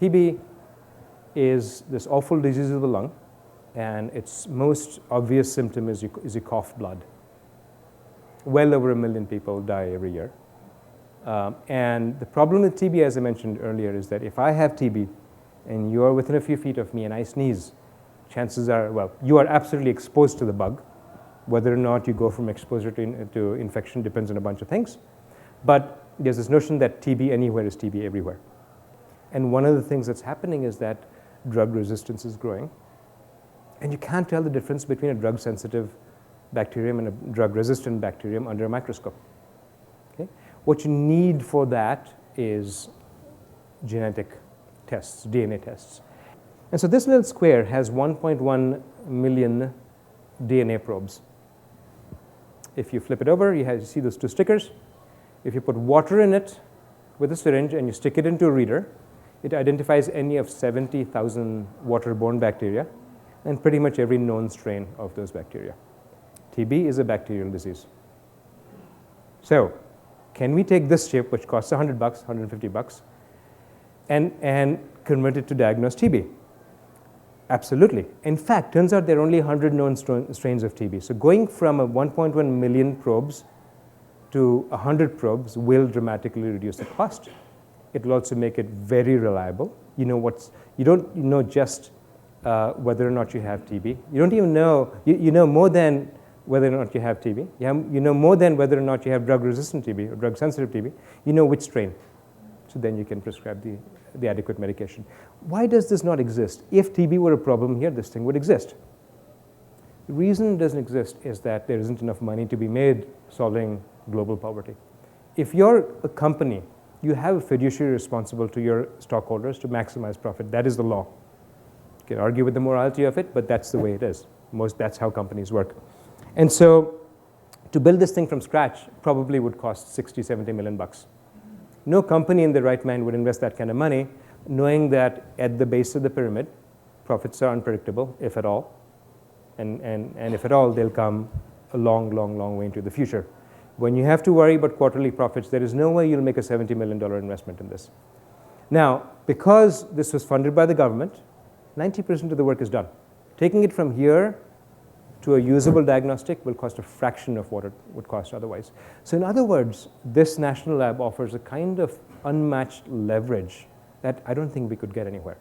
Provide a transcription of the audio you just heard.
TB is this awful disease of the lung, and its most obvious symptom is you cough blood. Well over 1 million people die every year. And the problem with TB, as I mentioned earlier, is that if I have TB and you are within a few feet of me and I sneeze, chances are, well, you are absolutely exposed to the bug. Whether or not you go from exposure to infection depends on a bunch of things. But there's this notion that TB anywhere is TB everywhere. And one of the things that's happening is that drug resistance is growing. And you can't tell the difference between a drug-sensitive bacterium and a drug-resistant bacterium under a microscope. Okay? What you need for that is genetic tests, DNA tests. And so this little square has 1.1 million DNA probes. If you flip it over, you see those two stickers. If you put water in it with a syringe and you stick it into a reader, it identifies any of 70,000 waterborne bacteria and pretty much every known strain of those bacteria. TB is a bacterial disease. So can we take this chip, which costs $100, $150, and convert it to diagnose TB? Absolutely. In fact, turns out there are only 100 known strains of TB. So going from a 1.1 million probes to 100 probes will dramatically reduce the cost. It will also make it very reliable. You don't know just whether or not you have TB. You don't even know, you know more than whether or not you have TB. You know more than whether or not you have drug-resistant TB or drug-sensitive TB. You know which strain. So then you can prescribe the adequate medication. Why does this not exist? If TB were a problem here, this thing would exist. The reason it doesn't exist is that there isn't enough money to be made solving global poverty. If you're a company, you have a fiduciary responsible to your stockholders to maximize profit. That is the law. You can argue with the morality of it, but that's the way it is. That's how companies work. And so to build this thing from scratch probably would cost 60, 70 million bucks. No company in their right mind would invest that kind of money, knowing that at the base of the pyramid, profits are unpredictable, if at all. And if at all, they'll come a long, long, long way into the future. When you have to worry about quarterly profits, there is no way you'll make a $70 million investment in this. Now, because this was funded by the government, 90% of the work is done. Taking it from here to a usable diagnostic will cost a fraction of what it would cost otherwise. So in other words, this national lab offers a kind of unmatched leverage that I don't think we could get anywhere.